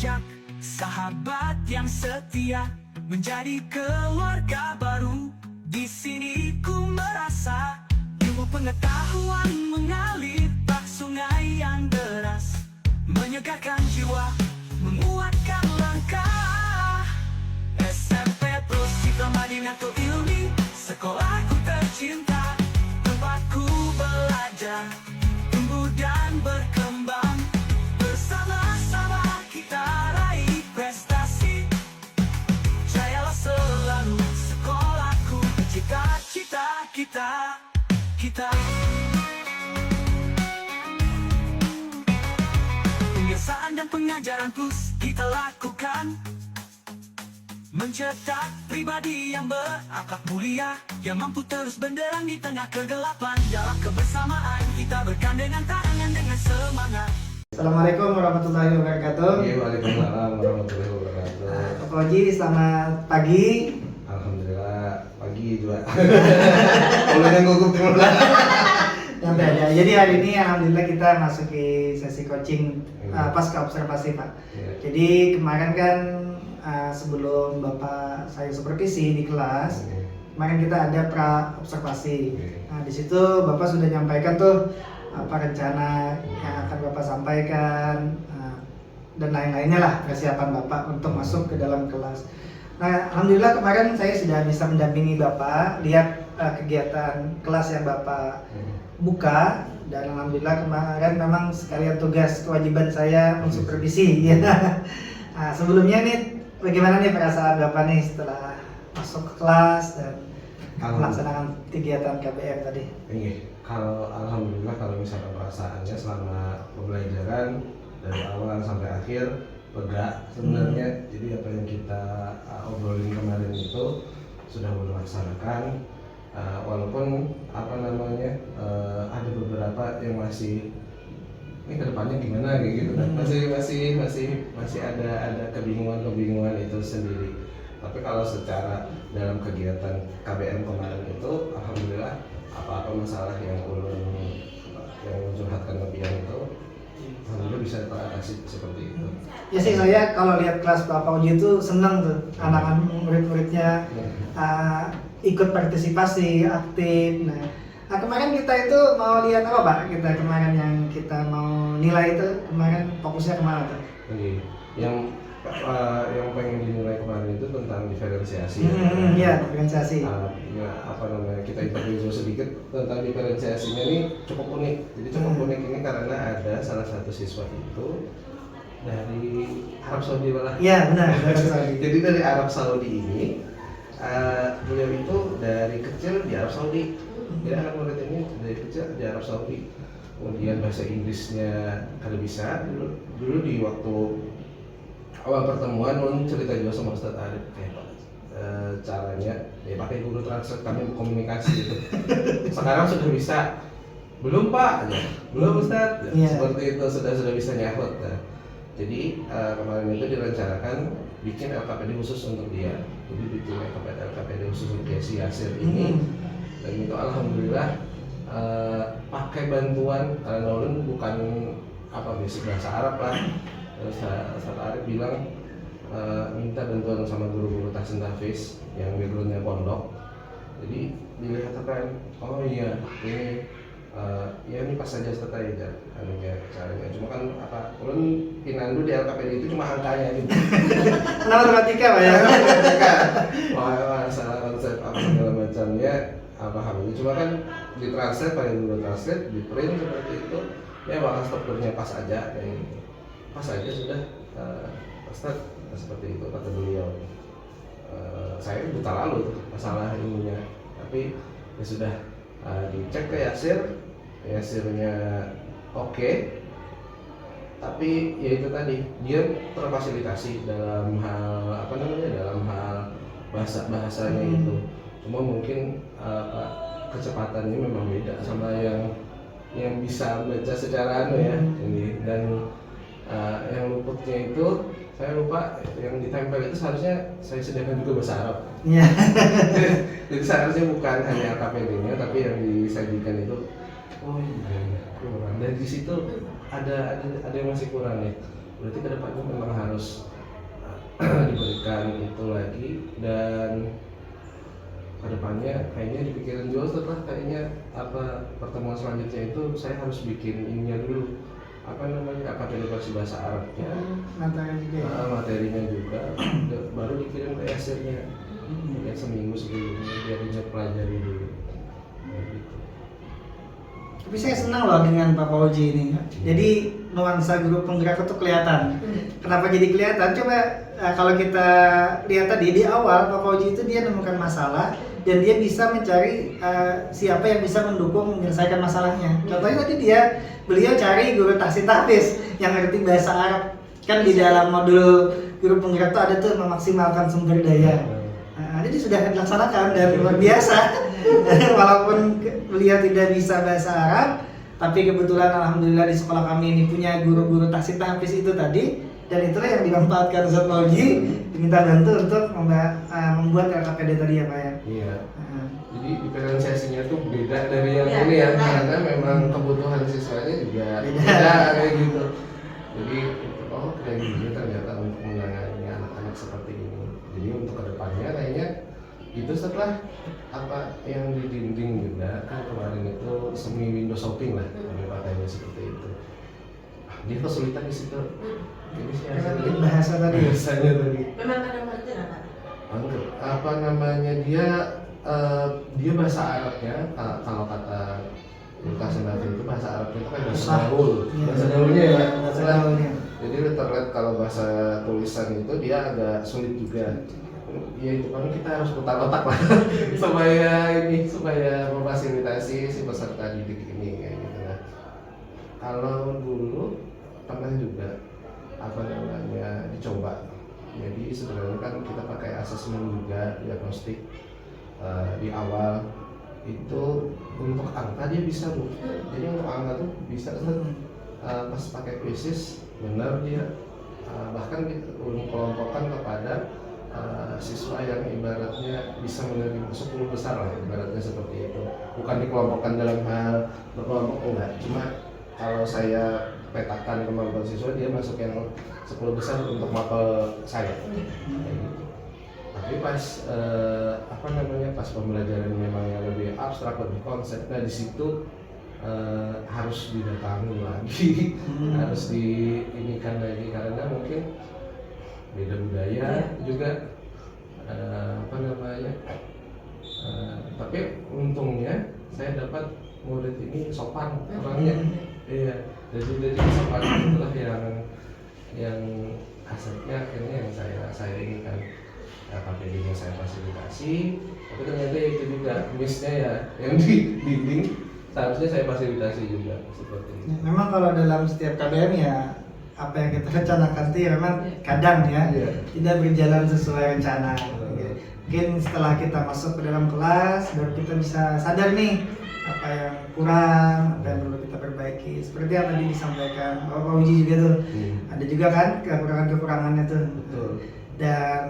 bijak, sahabat yang setia, menjadi keluarga baru. Di sini ku merasa ilmu pengetahuan mengalir bak sungai yang deras, menyegarkan jiwa, menguatkan langkah. SMP Terus Citra Madinatul Ilmi, sekolahku tercinta, tempatku belajar, tumbuh dan berkembang. Bersama-sama kita raih prestasi. Jayalah selalu sekolahku, cita-cita kita. Pengesahan dan pengajaran terus kita lakukan, mencetak pribadi yang berakhlak mulia, yang mampu terus benderang di tengah kegelapan. Dalam kebersamaan kita bergandengan tangan dengan semangat. Assalamualaikum warahmatullahi wabarakatuh. Waalaikumsalam warahmatullahi wabarakatuh. Pak Fauji, selamat pagi. Alhamdulillah pagi juga. Kalau yang gugup di mana? Santai aja. Jadi hari ini alhamdulillah kita masuki sesi coaching pasca observasi, Pak. Jadi kemarin kan sebelum Bapak saya supervisi di kelas, kemarin kita ada pra observasi. Nah, di situ Bapak sudah nyampaikan tuh apa rencana yang akan Bapak sampaikan dan lain-lainnya lah, persiapan Bapak untuk masuk ke dalam kelas. Nah, alhamdulillah kemarin saya sudah bisa mendampingi Bapak lihat kegiatan kelas yang Bapak buka, dan alhamdulillah kemarin memang sekalian tugas kewajiban saya mensupervisi ya. Nah, sebelumnya nih bagaimana nih perasaan Bapak nih setelah masuk ke kelas dan melaksanakan kegiatan KBM tadi? Kalau alhamdulillah kalau misalnya perasaannya selama pembelajaran dari awal sampai akhir lega sebenarnya. Jadi apa yang kita obrolin kemarin itu sudah dilaksanakan, walaupun apa namanya ada beberapa yang masih ini kedepannya gimana kayak gitu kan, masih ada kebingungan itu sendiri. Tapi kalau secara dalam kegiatan KBM kemarin itu alhamdulillah apa masalah yang curhatkan lebihan itu alhamdulillah bisa teratasi seperti itu. Ya sih, saya kalau lihat kelas Pak Fauji itu senang tuh anak-anak murid-muridnya ikut partisipasi aktif. Nah, kemarin kita itu mau lihat apa Pak? Kita kemarin yang kita mau nilai itu kemarin fokusnya kemana tuh? Yang pengen dinilai kemarin itu tentang diferensiasi. Iya, diferensiasi. Apa namanya, kita interview sedikit tentang diferensiasinya ini cukup unik. Jadi cukup unik ini karena ada salah satu siswa itu dari Arab Saudi malah. Iya benar, Arab Saudi. Jadi dari Arab Saudi ini beliau itu dari kecil di Arab Saudi. Jadi anak murid ini dari kecil di Arab Saudi. Kemudian bahasa Inggrisnya kalau bisa dulu di waktu awal pertemuan cerita juga sama Ustadz Arif kayak caranya ya pakai Google Translate kami berkomunikasi gitu. Sekarang sudah bisa, belum Pak, belum Ustadz, seperti itu sudah bisa nyahut. Nah, jadi kemarin itu direncanakan bikin LKPD khusus untuk dia. Jadi bikin LKPD khusus untuk dia si Yasir ini, dan itu alhamdulillah pakai bantuan karena Nolan bukan basic bahasa Arab lah. Terus Ustadz Arif bilang minta bantuan sama guru-guru tahsin tahfiz yang backgroundnya pondok. Jadi dilihatkan, oh iya ini ini pas saja Ustadz aja caranya. Cuma kan ulun pinandu di LKPD itu cuma angkanya gitu. Matematika Pak ya? Matematika. Masalah konsep apa segala macamnya paham ini. Cuma kan ditranslate pakai Google Translate, di print seperti itu. Ya bahkan strukturnya pas aja kayak gitu. Pas aja sudah Ustaz seperti itu kata beliau. Saya buta lalu masalah ininya, tapi ya sudah dicek ke Yasirnya oke. Tapi ya itu tadi dia terfasilitasi dalam hal dalam hal bahasanya itu. Cuma mungkin kecepatannya memang beda sama yang bisa baca secara ini, dan yang luputnya itu saya lupa, yang ditempel itu seharusnya saya sediakan juga bahasa Arab. Iya. Jadi seharusnya bukan hanya LKPD-nya, tapi yang disajikan itu kurang. Dan di situ ada yang masih kurang nih. berarti kedepannya memang harus diberikan itu lagi, dan kedepannya kayaknya dipikirin juga setelah kayaknya pertemuan selanjutnya itu saya harus bikin ininya dulu, akademisi bahasa Arabnya, materinya juga, baru dikirim ke hasilnya mungkin seminggu sebelumnya biar dia pelajari dulu. Gitu. Tapi saya senang loh dengan Pak Fauji ini. Jadi nuansa guru penggerak itu kelihatan. Kenapa jadi kelihatan? Coba kalau kita lihat tadi di awal Pak Fauji itu dia menemukan masalah dan dia bisa mencari siapa yang bisa mendukung menyelesaikan masalahnya. Contohnya tadi beliau cari guru tahsin tahfiz yang ngerti bahasa Arab. Kan di dalam modul guru penggerak itu ada tuh memaksimalkan sumber daya. Jadi sudah dilaksanakan dan luar biasa. Walaupun beliau tidak bisa bahasa Arab, tapi kebetulan alhamdulillah di sekolah kami ini punya guru-guru tahsin tahfiz itu tadi, dan itulah yang dimanfaatkan Ustaz Fauji diminta bantu untuk membuat LKPD tadi ya Pak ya. Iya. Jadi diferensiasinya tuh beda dari yang ini ya, karena memang kebutuhan siswanya juga beda kayak gitu. Jadi kayak gini ternyata untuk menangani anak-anak seperti ini. Jadi untuk kedepannya kayaknya itu setelah yang di dinding juga kan kemarin itu semi window shopping lah, katanya seperti itu. Dia kesulitan di situ. Jadi sih bahasa tadi. Bahasanya tadi. Memang kadang ngerti dia bahasa Arabnya kalau kata Lukas itu bahasa Arabnya itu kan bahasa gaul. Bahasa gaulnya ya. Bahasa gaulnya. Jadi letterlet kalau bahasa tulisan itu dia agak sulit juga. Ya itu kan kita harus putar otak lah supaya memfasilitasi si peserta didik ini kayak gitu lah. Kalau dulu pernah juga dicoba. Jadi sebenarnya kan kita pakai asesmen juga, diagnostik di awal itu untuk angka dia bisa Bu. Jadi untuk angka tuh bisa pas pakai krisis benar dia bahkan dikelompokkan kepada siswa yang ibaratnya bisa menerima 10 besar lah, ibaratnya seperti itu. Bukan dikelompokkan dalam hal berkelompok enggak, cuma kalau saya petakan kemampuan siswa dia masuk yang 10 besar untuk mapel saya. Tapi pas pas pembelajaran memang yang lebih abstrak, lebih konsep, nah di situ harus didatangi lagi, harus diinikan lagi karena mungkin beda budaya juga tapi untungnya saya dapat murid ini sopan orangnya. Iya, jadi sopan itulah yang asetnya akhirnya yang saya inginkan. KPD-nya saya fasilitasi, tapi ternyata itu juga missnya ya yang di dinding seharusnya saya fasilitasi juga seperti itu. Memang kalau dalam setiap KBM ya apa yang kita rencanakan itu ya memang kadang ya tidak berjalan sesuai rencana. Mungkin setelah kita masuk ke dalam kelas baru kita bisa sadar nih apa yang kurang, apa yang perlu kita perbaiki. Seperti yang tadi disampaikan Pak Uji juga tuh, ada juga kan kekurangannya tuh. Betul. Dan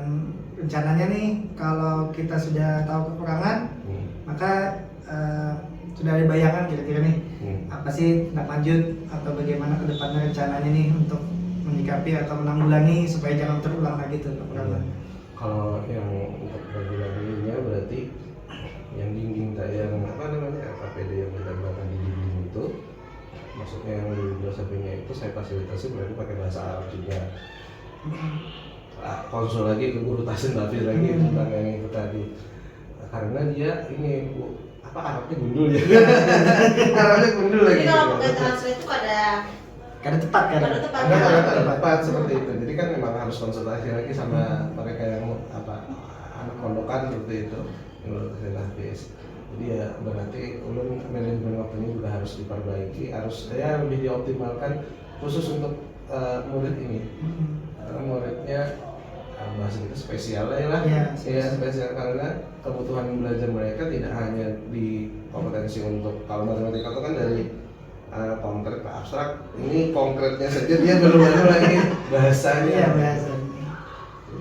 rencananya nih kalau kita sudah tahu kekurangan, maka sudah ada bayangan kira-kira nih apa sih tindak lanjut atau bagaimana kedepannya rencananya nih untuk menyikapi atau menanggulangi supaya jangan terulang lagi tuh kekurangan. Kalau yang untuk menanggulanginya berarti yang dinding yang KPD yang ditambahkan di dinding itu, maksudnya yang di filsafinya itu saya fasilitasi berarti pakai bahasa Arab juga. Konsul lagi ke guru tahsin tahfiz lagi tentang yang itu tadi, karena dia ini Arabnya gundul ya. Arabnya gundul lagi. Jadi kalau pakai translate itu Kada tepat kan? Ada tepat seperti itu. Jadi kan memang harus konsultasi lagi sama mereka yang anak pondokan seperti itu, guru tahsin tahfiz. Jadi ya berarti ulun manajemen waktunya juga harus diperbaiki, harus lebih dioptimalkan khusus untuk murid ini. Karena muridnya bahasa kita spesial lah ya, spesial karena kebutuhan belajar mereka tidak hanya di kompetensi untuk kalau matematika itu kan dari konkret ke abstrak, ini konkretnya saja dia belum ada lagi bahasanya.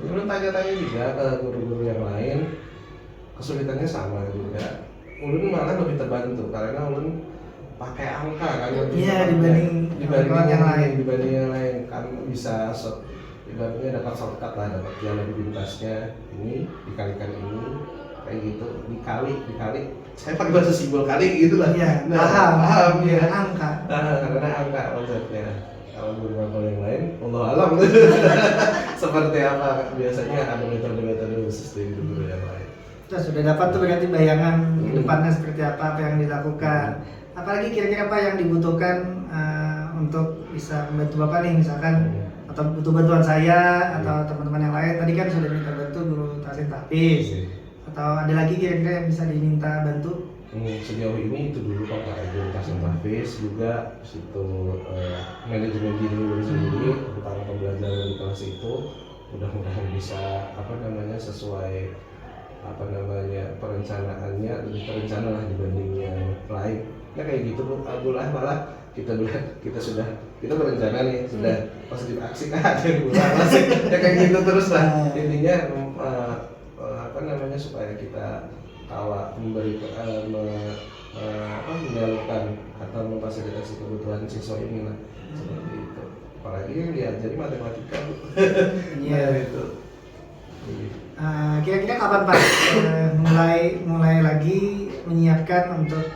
Belum tanya-tanya juga ke guru-guru yang lain, kesulitannya sama juga. Ulun malah lebih terbantu karena ulun pakai angka kan, dibanding dibanding yang lain kan bisa ibaratnya dapat shortcut lah, dapat jalan pintasnya ini dikalikan ini kayak gitu, dikali saya pakai bahasa simbol kali gitu lah. Iya, paham ya, angka. karena angka konsepnya. Kalau guru yang lain, Allah alam seperti apa biasanya ada metode-metode khusus dari guru yang lain. Terus sudah dapat tuh berarti bayangan ke depannya seperti apa yang dilakukan. Apalagi kira-kira apa yang dibutuhkan untuk bisa membantu Bapak nih misalkan atau butuh bantuan saya atau teman-teman yang lain. Tadi kan sudah minta bantu guru tahsin tahfiz. Atau ada lagi kira-kira yang bisa diminta bantu? Sejauh ini itu dulu Pak guru tahsin tahfiz, juga situ manajemen diri sendiri tentang pembelajaran di kelas itu mudah-mudahan bisa sesuai perencanaannya lebih terencana lah dibanding yang lain. Ya kayak gitu Bu, malah kita berencana nih sudah pas di aksi ada yang kurang masih ya kayak gitu terus lah intinya supaya kita menyalurkan atau memfasilitasi kebutuhan siswa ini lah seperti itu. Apalagi yang diajari matematika Bu. Iya. Itu. Kira-kira kapan Pak mulai lagi menyiapkan untuk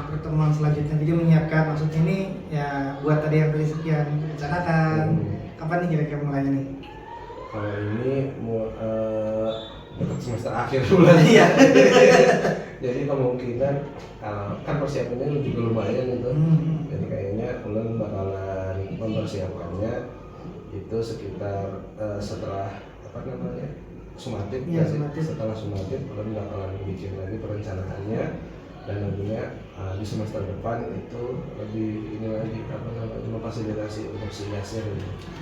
pertemuan selanjutnya? Jadi menyiapkan maksudnya ini ya buat tadi yang rencanakan. Kapan nih kira-kira mulainya nih? Kalau ini dekat semester akhir bulan. Iya. Jadi kemungkinan kan persiapannya juga lumayan itu. Jadi kayaknya bulan bakalan mempersiapkannya itu sekitar setelah Sumatib. Iya, Jadi Sumatib. setelah Sumatib bulan bakalan bikin lagi perencanaannya dan tentunya di semester depan itu lebih ini lagi memfasilitasi untuk siasir.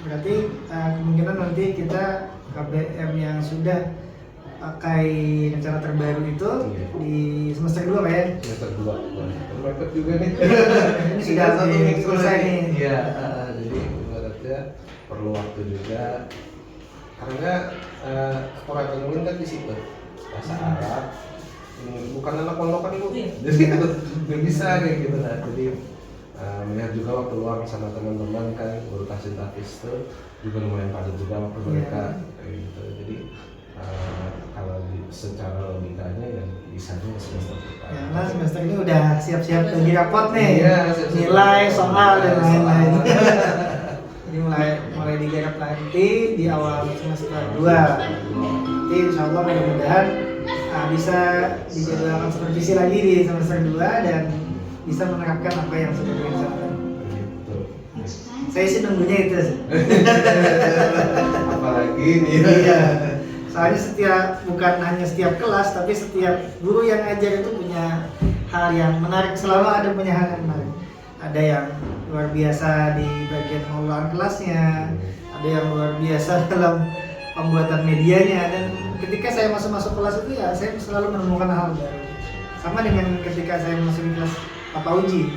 Berarti kemungkinan nanti kita KBM yang sudah pakai rencana terbaru itu di semester 2 Pak ya? Semester 2. Mepet juga nih. Ini sudah satu minggu selesai lagi. nih. Iya, jadi ibaratnya perlu waktu juga karena Quran Al kan di situ bahasa Arab. Bukan anak pondokan Bu, jadi nggak bisa kayak gitu lah. Jadi melihat juga waktu luang sama teman-teman kan guru tahsin tahfiz itu juga lumayan padat juga waktu mereka kayak gitu. Jadi kalau secara logikanya yang bisanya semester depan. Ya, nah semester ini udah siap-siap bagi rapot nih, Iya, siap-siap nilai, bagi soal dan rapot. lain-lain. Jadi mulai digarap nanti di awal semester 2. Nanti insya Allah mudah-mudahan bisa dijadwalkan supervisi lagi di semester 2 dan bisa menerapkan apa yang sudah direncanakan. Gitu. Saya sih nunggunya itu sih. Apalagi nih. Iya. Soalnya bukan hanya setiap kelas, tapi setiap guru yang ngajar itu punya hal yang menarik, selalu ada punya hal yang menarik. Ada yang luar biasa di bagian pengelolaan kelasnya, ada yang luar biasa dalam pembuatan medianya, dan ketika saya masuk kelas itu ya saya selalu menemukan hal baru. Sama dengan ketika saya masuk di kelas Pak Uji,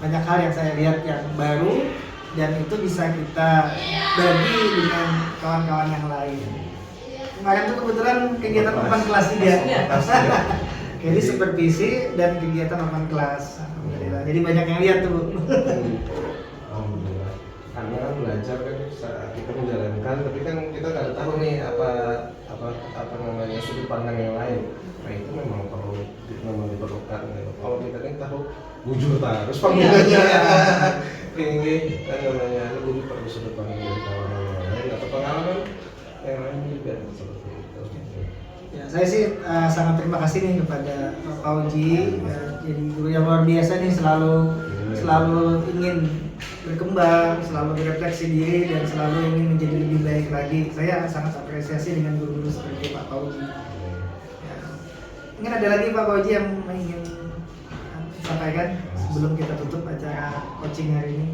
banyak hal yang saya lihat yang baru dan itu bisa kita bagi dengan kawan-kawan yang lain. Kemarin tuh kebetulan kegiatan open kelas juga. Jadi supervisi dan kegiatan open kelas. Alhamdulillah. Jadi banyak yang lihat tuh. Alhamdulillah. Karena kan belajar kan saat kita menjalankan, tapi kan kita nggak tahu nih apa sudut pandang yang lain. Nah itu memang diperlukan. Kalau kita kan tahu bujur terus pembedanya. Ini kan jadi perlu sudut pandang dari kawan yang lain atau pengalaman yang lain juga seperti itu. Ya, saya sih sangat terima kasih nih kepada Pak Uji, jadi guru yang luar biasa nih, selalu ingin berkembang, selalu berefleksi diri dan selalu ingin menjadi lebih baik lagi. Saya sangat apresiasi dengan guru-guru seperti Pak Uji. Ya. Mungkin ada lagi Pak Uji yang ingin sampaikan sebelum kita tutup acara coaching hari ini?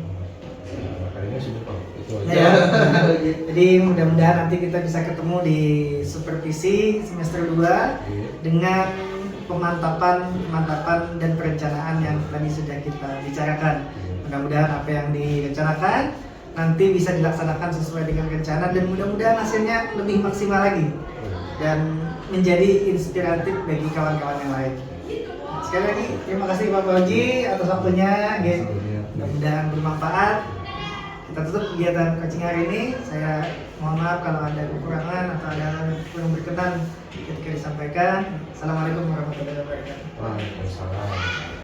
Kayaknya sudah Pak, itu aja. Ya. Jadi mudah-mudahan nanti kita bisa ketemu di supervisi semester 2 dengan pemantapan dan perencanaan yang tadi sudah kita bicarakan. Mudah-mudahan apa yang direncanakan nanti bisa dilaksanakan sesuai dengan rencana dan mudah-mudahan hasilnya lebih maksimal lagi dan menjadi inspiratif bagi kawan-kawan yang lain. Sekali lagi terima kasih Pak Uji atas waktunya. Mudah-mudahan bermanfaat. kita tutup kegiatan coaching hari ini. Saya mohon maaf kalau ada kekurangan atau ada hal yang kurang berkenan ketika disampaikan. Assalamualaikum warahmatullahi wabarakatuh. Waalaikumsalam.